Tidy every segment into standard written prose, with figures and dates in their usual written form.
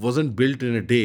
wasn't built in a day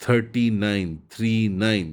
39, 39,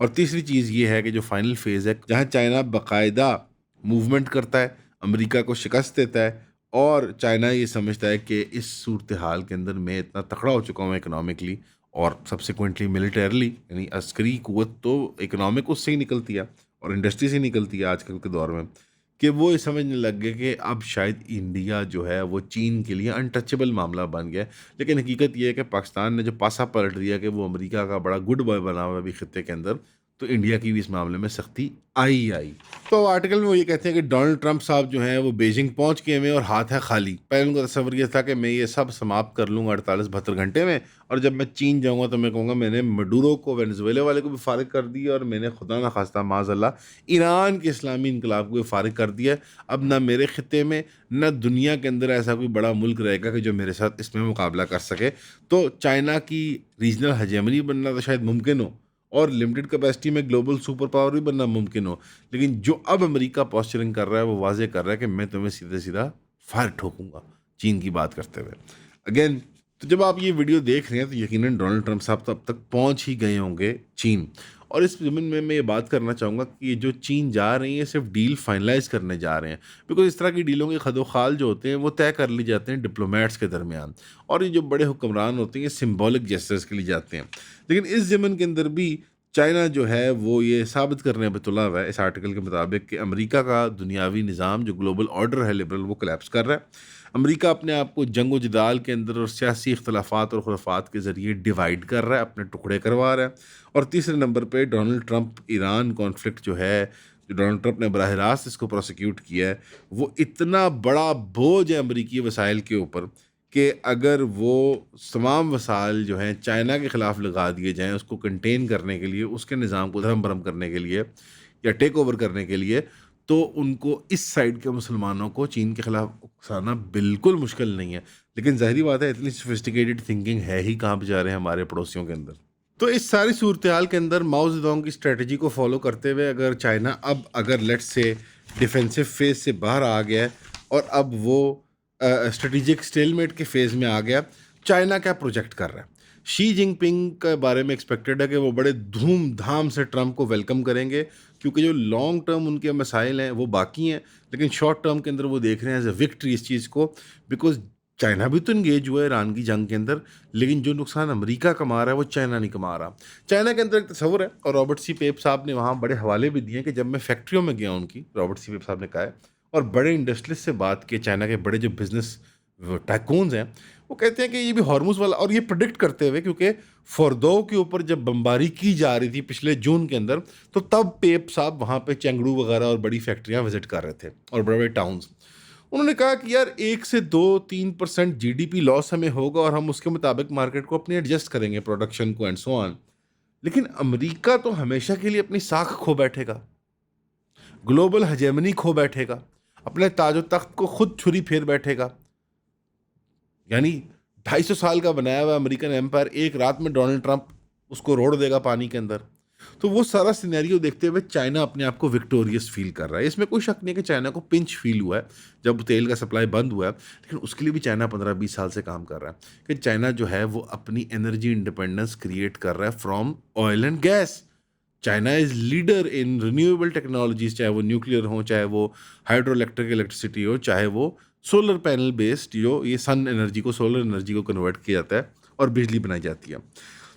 اور تیسری چیز یہ ہے کہ جو فائنل فیز ہے جہاں چائنا باقاعدہ موومنٹ کرتا ہے، امریکہ کو شکست دیتا ہے، اور چائنا یہ سمجھتا ہے کہ اس صورتحال کے اندر میں اتنا تکڑا ہو چکا ہوں اکنامکلی اور سبسیکوینٹلی ملیٹرلی، یعنی عسکری قوت تو اکنامک اس سے ہی نکلتی ہے اور انڈسٹری سے نکلتی ہے آج کل کے دور میں، کہ وہ یہ سمجھنے لگ گئے کہ اب شاید انڈیا جو ہے وہ چین کے لیے انٹچبل معاملہ بن گیا ہے۔ لیکن حقیقت یہ ہے کہ پاکستان نے جو پاسا پلٹ دیا کہ وہ امریکہ کا بڑا گڈ بوائے بنا ہوا ہے ابھی خطے کے اندر، تو انڈیا کی بھی اس معاملے میں سختی آئی۔ تو آرٹیکل میں وہ یہ کہتے ہیں کہ ڈونلڈ ٹرمپ صاحب جو ہیں وہ بیجنگ پہنچ گئے ہیں اور ہاتھ ہے خالی۔ پہلے ان کا تصور یہ تھا کہ میں یہ سب سماپت کر لوں گا 48-72 گھنٹے میں، اور جب میں چین جاؤں گا تو میں کہوں گا میں نے مڈورو کو، وینزویلا والے کو بھی فارغ کر دیا، اور میں نے خدا نہ خواستہ معاذ اللہ ایران کے اسلامی انقلاب کو بھی فارغ کر دیا۔ اب نہ میرے خطے میں نہ دنیا کے اندر ایسا کوئی بڑا ملک رہے گا کہ جو میرے ساتھ اس میں مقابلہ کر سکے۔ تو چائنا کی ریجنل ہیجمنی بننا تو شاید ممکن ہو، اور لمیٹڈ کیپیسٹی میں گلوبل سپر پاور بھی بننا ممکن ہو، لیکن جو اب امریکہ پوسچرنگ کر رہا ہے وہ واضح کر رہا ہے کہ میں تمہیں سیدھے سیدھا فائر ٹھوکوں گا، چین کی بات کرتے ہوئے اگین۔ تو جب آپ یہ ویڈیو دیکھ رہے ہیں تو یقیناً ڈونلڈ ٹرمپ صاحب تو اب تک پہنچ ہی گئے ہوں گے چین، اور اس ضمن میں یہ بات کرنا چاہوں گا کہ یہ جو چین جا رہی ہیں صرف ڈیل فائنلائز کرنے جا رہے ہیں، بیکاز اس طرح کی ڈیلوں کے خد و خال جو ہوتے ہیں وہ طے کر لی جاتے ہیں ڈپلومیٹس کے درمیان، اور یہ جو بڑے حکمران ہوتے ہیں یہ سمبولک جیسچرز کے لیے جاتے ہیں۔ لیکن اس ضمن کے اندر بھی چائنا جو ہے وہ یہ ثابت کرنے پہ تلا ہوا ہے اس آرٹیکل کے مطابق کہ امریکہ کا دنیاوی نظام جو گلوبل آرڈر ہے لبرل، وہ کلیپس کر رہا ہے۔ امریکہ اپنے آپ کو جنگ و جدال کے اندر اور سیاسی اختلافات اور خلافات کے ذریعے ڈیوائیڈ کر رہا ہے، اپنے ٹکڑے کروا رہا ہے۔ اور تیسرے نمبر پہ ڈونلڈ ٹرمپ ایران کانفلکٹ جو ہے، جو ڈونلڈ ٹرمپ نے براہ راست اس کو پروسیکیوٹ کیا ہے، وہ اتنا بڑا بوجھ ہے امریکی وسائل کے اوپر کہ اگر وہ تمام وسائل جو ہیں چائنا کے خلاف لگا دیے جائیں اس کو کنٹین کرنے کے لیے، اس کے نظام کو دھرم برہم کرنے کے لیے یا ٹیک اوور کرنے کے لیے، تو ان کو اس سائڈ کے مسلمانوں کو چین کے خلاف اکسانا بالکل مشکل نہیں ہے۔ لیکن ظاہری بات ہے اتنی سوفسٹیکیٹڈ تھنکنگ ہے ہی کہاں بیچارے ہمارے پڑوسیوں کے اندر۔ تو اس ساری صورتحال کے اندر ماؤ زیدونگ کی اسٹریٹجی کو فالو کرتے ہوئے اگر لیٹ سے ڈیفینسو فیز سے باہر آ گیا ہے اور اب وہ اسٹریٹجک اسٹیل میٹ کے فیز میں آ گیا، چائنا کیا پروجیکٹ کر رہا ہے؟ شی جنگ پنگ کے بارے میں ایکسپیکٹڈ ہے کہ وہ بڑے دھوم دھام سے ٹرمپ کو ویلکم کریں گے، کیونکہ جو لانگ ٹرم ان کے مسائل ہیں وہ باقی ہیں، لیکن شارٹ ٹرم کے اندر وہ دیکھ رہے ہیں ایز اے وکٹری اس چیز کو، بیکاز چائنا بھی تو انگیج ہوا ہے ایران کی جنگ کے اندر، لیکن جو نقصان امریکہ کما رہا ہے وہ چائنا نہیں کما رہا۔ چائنا کے اندر ایک تصور ہے، اور رابرٹ سی پیپ صاحب نے وہاں بڑے حوالے بھی دیے ہیں کہ جب میں فیکٹریوں میں گیا ان کی، رابرٹ سی پیپ صاحب نے کہا ہے، اور بڑے انڈسٹریلسٹ سے بات کی، چائنا کے بڑے جو بزنس ٹائکونز ہیں، وہ کہتے ہیں کہ یہ بھی ہارموز والا، اور یہ پریڈکٹ کرتے ہوئے کیونکہ فوردو کے اوپر جب بمباری کی جا رہی تھی پچھلے جون کے اندر، تو تب پیپ صاحب وہاں پہ چینگڑو وغیرہ اور بڑی فیکٹریاں وزٹ کر رہے تھے اور بڑے بڑے ٹاؤنز۔ انہوں نے کہا کہ یار 1 سے 2-3% جی ڈی پی لاس ہمیں ہوگا، اور ہم اس کے مطابق مارکیٹ کو اپنے ایڈجسٹ کریں گے، پروڈکشن کو اینڈ سو آن، لیکن امریکہ تو ہمیشہ کے لیے اپنی ساکھ کھو بیٹھے گا، گلوبل ہیجمنی کھو بیٹھے گا، اپنے تاج و تخت کو خود چھری پھیر بیٹھے گا۔ یعنی 250 سال کا بنایا ہوا امریکن ایمپائر ایک رات میں ڈونلڈ ٹرمپ اس کو روڑ دے گا پانی کے اندر۔ تو وہ سارا سینیریو دیکھتے ہوئے چائنا اپنے آپ کو وکٹوریس فیل کر رہا ہے۔ اس میں کوئی شک نہیں کہ چائنا کو پنچ فیل ہوا ہے جب تیل کا سپلائی بند ہوا ہے، لیکن اس کے لیے بھی چائنا 15-20 سال سے کام کر رہا ہے کہ چائنا جو ہے وہ اپنی انرجی انڈیپینڈنس کریٹ کر رہا ہے from oil and gas. China is leader in renewable technologies, چاہے وہ نیوکلیئر ہوں، چاہے وہ ہائیڈرو الیکٹرک الیکٹریسٹی ہو، چاہے وہ سولر پینل بیسڈ، جو یہ سن انرجی کو سولر انرجی کو کنورٹ کیا جاتا ہے اور بجلی بنائی جاتی ہے۔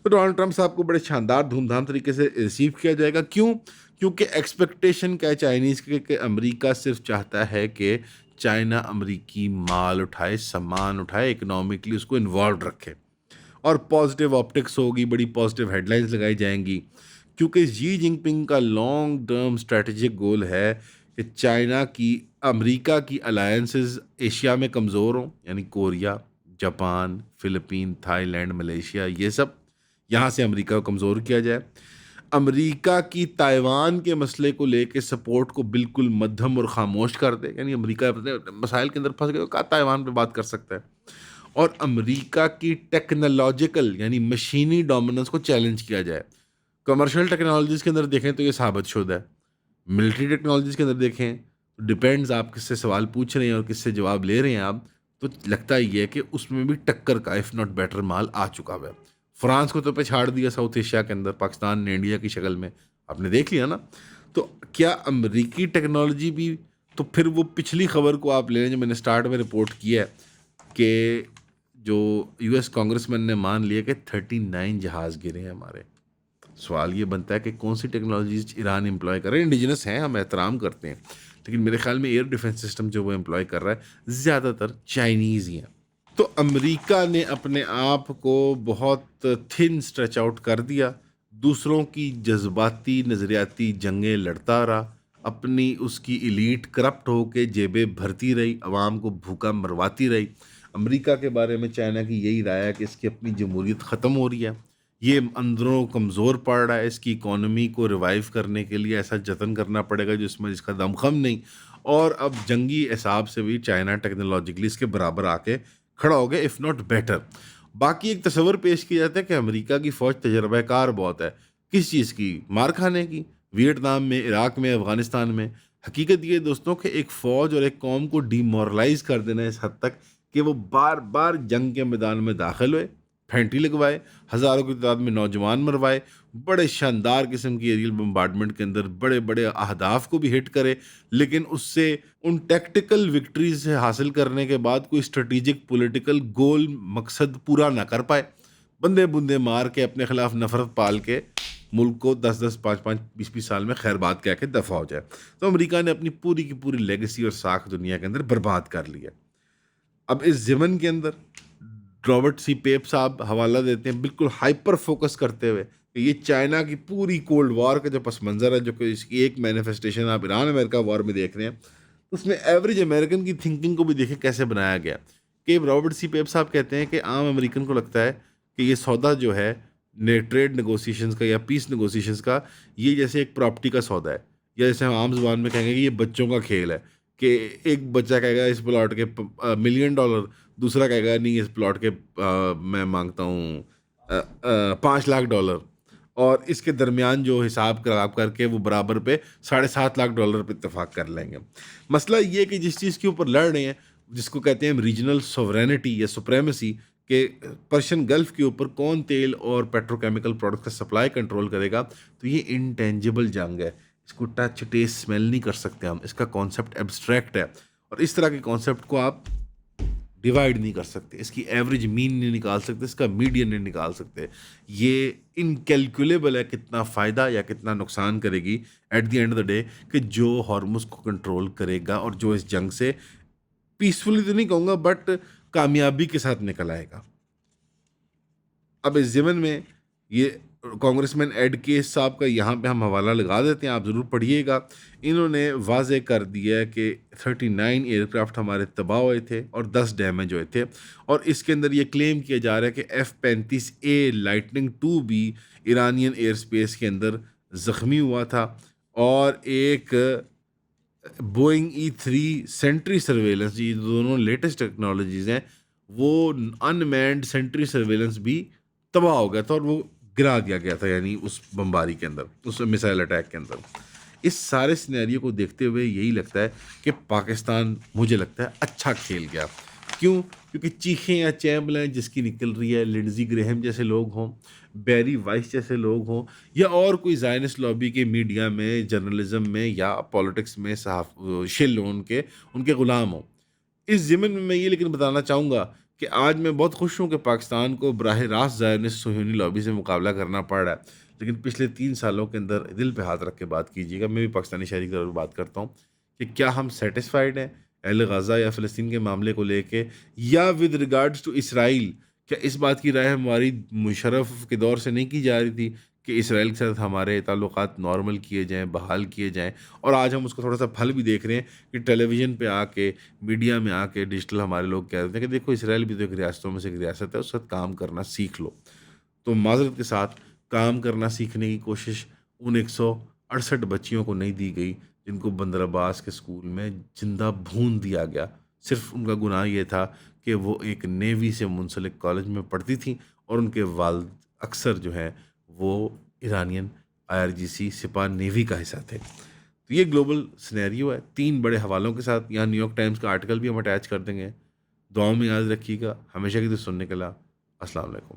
تو ڈونلڈ ٹرمپ صاحب کو بڑے شاندار دھوم دھام طریقے سے ریسیو کیا جائے گا۔ کیونکہ ایکسپیکٹیشن کیا ہے چائنیز کے کہ امریکہ صرف چاہتا ہے کہ چائنا امریکی مال اٹھائے، سامان اٹھائے، اکنامکلی اس کو انوالوڈ رکھے، اور پازیٹیو آپٹکس ہوگی، بڑی پازیٹیو ہیڈ لائنز لگائی جائیں گی، کیونکہ جی جنگ پنگ کا لانگ ٹرم اسٹریٹجک گول ہے کہ چائنا کی امریکہ کی الائنسز ایشیا میں کمزور ہوں، یعنی Korea, Japan, Philippines, Thailand, Malaysia, یہ سب یہاں سے امریکہ کو کمزور کیا جائے۔ امریکہ کی تائیوان کے مسئلے کو لے کے سپورٹ کو بالکل مدھم اور خاموش کر دے، یعنی امریکہ اپنے مسائل کے اندر پھنس گیا، کہا تائیوان پہ بات کر سکتا ہے، اور امریکہ کی ٹیکنالوجیکل یعنی مشینی ڈومیننس کو چیلنج کیا جائے۔ کمرشل ٹیکنالوجیز کے اندر دیکھیں تو یہ ثابت شدہ ہے، ملٹری ٹیکنالوجیز کے اندر دیکھیں ڈپینڈز آپ کس سے سوال پوچھ رہے ہیں اور کس سے جواب لے رہے ہیں آپ، تو لگتا ہی ہے کہ اس میں بھی ٹکر کا اف ناٹ بیٹر مال آ چکا ہوا ہے۔ فرانس کو تو پہ چھاڑ دیا ساؤتھ ایشیا کے اندر، پاکستان نے انڈیا کی شکل میں، آپ نے دیکھ لیا نا. تو کیا امریکی ٹیکنالوجی بھی, تو پھر وہ پچھلی خبر کو آپ لے لیں جو میں نے سٹارٹ میں رپورٹ کیا ہے کہ جو یو ایس کانگریس مین نے مان لیا کہ 39 جہاز گرے ہیں ہمارے. سوال یہ بنتا ہے کہ کون سی ٹیکنالوجیز ایران امپلوائے کر رہے ہیں. انڈیجنس ہیں, ہم احترام کرتے ہیں, لیکن میرے خیال میں ایئر ڈیفنس سسٹم جو وہ امپلوائے کر رہا ہے زیادہ تر چائنیز ہی ہیں. تو امریکہ نے اپنے آپ کو بہت تھن اسٹریچ آؤٹ کر دیا, دوسروں کی جذباتی نظریاتی جنگیں لڑتا رہا, اپنی اس کی ایلیٹ کرپٹ ہو کے جیبیں بھرتی رہی, عوام کو بھوکا مرواتی رہی. امریکہ کے بارے میں چائنا کی یہی رائے ہے کہ اس کی اپنی جمہوریت ختم ہو رہی ہے, یہ اندروں کمزور پڑ رہا ہے, اس کی اکانومی کو ریوائیو کرنے کے لیے ایسا جتن کرنا پڑے گا جس میں اس کا دم خم نہیں. اور اب جنگی حساب سے بھی چائنا ٹیکنالوجیکلی اس کے برابر آ کے کھڑا ہو گیا, اف ناٹ بیٹر. باقی ایک تصور پیش کیا جاتا ہے کہ امریکہ کی فوج تجربہ کار بہت ہے. کس چیز کی؟ مار کھانے کی. ویتنام میں, عراق میں, افغانستان میں. حقیقت یہ دوستوں کہ ایک فوج اور ایک قوم کو ڈی مورلائز کر دینا اس حد تک کہ وہ بار بار جنگ کے میدان میں داخل ہوئے, پھینٹی لگوائے, ہزاروں کی تعداد میں نوجوان مروائے, بڑے شاندار قسم کی ایریل بمبارڈمنٹ کے اندر بڑے بڑے اہداف کو بھی ہٹ کرے, لیکن اس سے ان ٹیکٹیکل وکٹریز سے حاصل کرنے کے بعد کوئی اسٹریٹجک پولیٹیکل گول مقصد پورا نہ کر پائے, بندے بندے مار کے اپنے خلاف نفرت پال کے ملک کو 10 5 20 سال میں خیر بات کہہ کے دفع ہو جائے. تو امریکہ نے اپنی پوری کی پوری لیگیسی اور ساکھ دنیا کے اندر برباد کر لی ہے. اب اس ضمن کے اندر رابرٹ سی پیپ صاحب حوالہ دیتے ہیں بالکل ہائپر فوکس کرتے ہوئے کہ یہ چائنا کی پوری کولڈ وار کا جو پس منظر ہے, جو کہ اس کی ایک مینیفیسٹیشن آپ ایران امریکہ وار میں دیکھ رہے ہیں, اس میں ایوریج امریکن کی تھنکنگ کو بھی دیکھیں کیسے بنایا گیا. کہ رابرٹ سی پیپ صاحب کہتے ہیں کہ عام امریکن کو لگتا ہے کہ یہ سودا جو ہے ٹریڈ نیگوسیشنز کا یا پیس نیگوسیشنز کا, یہ جیسے ایک پراپرٹی کا سودا ہے, یا جیسے ہم عام زبان میں کہیں گے کہ یہ بچوں کا کھیل ہے, کہ ایک بچہ کہے گا اس پلاٹ کے $1,000,000, دوسرا کہے گا نہیں اس پلاٹ کے میں مانگتا ہوں $5,00,000, اور اس کے درمیان جو حساب خراب کر کے وہ برابر پہ $7.5 lakh پہ اتفاق کر لیں گے. مسئلہ یہ کہ جس چیز کے اوپر لڑ رہے ہیں, جس کو کہتے ہیں ریجنل سوورینٹی یا سپریمیسی, کہ پرشین گلف کے اوپر کون تیل اور پیٹرو کیمیکل پروڈکٹ کا سپلائی کنٹرول کرے گا, تو یہ انٹینجبل جنگ ہے. اس کو ٹچ ٹیسٹ اسمیل نہیں کر سکتے ہم, اس کا کانسیپٹ ایبسٹریکٹ ہے, اور اس طرح کے کانسیپٹ کو آپ ڈیوائڈ نہیں کر سکتے, اس کی ایوریج مین نہیں نکال سکتے, اس کا میڈین نہیں نکال سکتے. یہ انکیلکولیبل ہے کتنا فائدہ یا کتنا نقصان کرے گی at the end of the day, کہ جو ہارمز کو کنٹرول کرے گا اور جو اس جنگ سے پیسفلی تو نہیں کہوں گا بٹ کامیابی کے ساتھ نکل آئے گا. اب اس ضمن میں یہ کانگریس مین ایڈ کیس صاحب کا یہاں پہ ہم حوالہ لگا دیتے ہیں, آپ ضرور پڑھیے گا. انہوں نے واضح کر دیا ہے کہ 39 ایئر کرافٹ ہمارے تباہ ہوئے تھے اور 10 ڈیمیج ہوئے تھے, اور اس کے اندر یہ کلیم کیا جا رہا ہے کہ F-35A لائٹننگ 2 بھی ایرانین ایئر سپیس کے اندر زخمی ہوا تھا, اور ایک بوئنگ E-3 سینٹری سرویلنس, یہ دونوں لیٹسٹ ٹیکنالوجیز ہیں, وہ ان مینڈ سینٹری سرویلنس بھی تباہ ہو گیا تھا, اور وہ گرا دیا گیا تھا, یعنی اس بمباری کے اندر, اس میسائل اٹیک کے اندر. اس سارے سینیریو کو دیکھتے ہوئے یہی لگتا ہے کہ پاکستان, مجھے لگتا ہے, اچھا کھیل گیا. کیوں؟ کیونکہ چیخیں یا چیمبلیں جس کی نکل رہی ہے, لنڈزی گریہم جیسے لوگ ہوں, بیری وائس جیسے لوگ ہوں, یا اور کوئی زائنسٹ لابی کے میڈیا میں, جرنلزم میں یا پالیٹکس میں شل ہوں, ان کے غلام ہوں. اس ضمن میں یہ لیکن بتانا چاہوں گا کہ آج میں بہت خوش ہوں کہ پاکستان کو براہ راست زائنسٹ صہیونی لابی سے مقابلہ کرنا پڑ رہا ہے, لیکن پچھلے 3 سالوں کے اندر دل پہ ہاتھ رکھ کے بات کیجیے گا. میں بھی پاکستانی شہری کی طرف بات کرتا ہوں کہ کیا ہم سیٹسفائیڈ ہیں اہل غزہ یا فلسطین کے معاملے کو لے کے, یا ود ریگارڈز ٹو اسرائیل, کیا اس بات کی رائے ہماری مشرف کے دور سے نہیں کی جا رہی تھی کہ اسرائیل کے ساتھ ہمارے تعلقات نارمل کیے جائیں, بحال کیے جائیں, اور آج ہم اس کو تھوڑا سا پھل بھی دیکھ رہے ہیں کہ ٹیلی ویژن پہ آ کے, میڈیا میں آ کے, ڈیجیٹل ہمارے لوگ کہہ رہے ہیں کہ دیکھو اسرائیل بھی تو ایک ریاستوں میں سے ایک ریاست ہے, اس کے ساتھ کام کرنا سیکھ لو. تو معذرت کے ساتھ کام کرنا سیکھنے کی کوشش ان 168 بچیوں کو نہیں دی گئی جن کو بندر عباس کے اسکول میں زندہ بھون دیا گیا. صرف ان کا گناہ یہ تھا کہ وہ ایک نیوی سے منسلک کالج میں پڑھتی تھیں, اور ان کے والد اکثر جو ہیں وہ ایرانین IRGC سپاہ نیوی کا حصہ تھے. تو یہ گلوبل سینیریو ہے 3 بڑے حوالوں کے ساتھ. یہاں نیو یارک ٹائمز کا آرٹیکل بھی ہم اٹیچ کر دیں گے. دعاؤں میں یاد رکھیے گا. ہمیشہ کی تو سننے کے لیے السلام علیکم.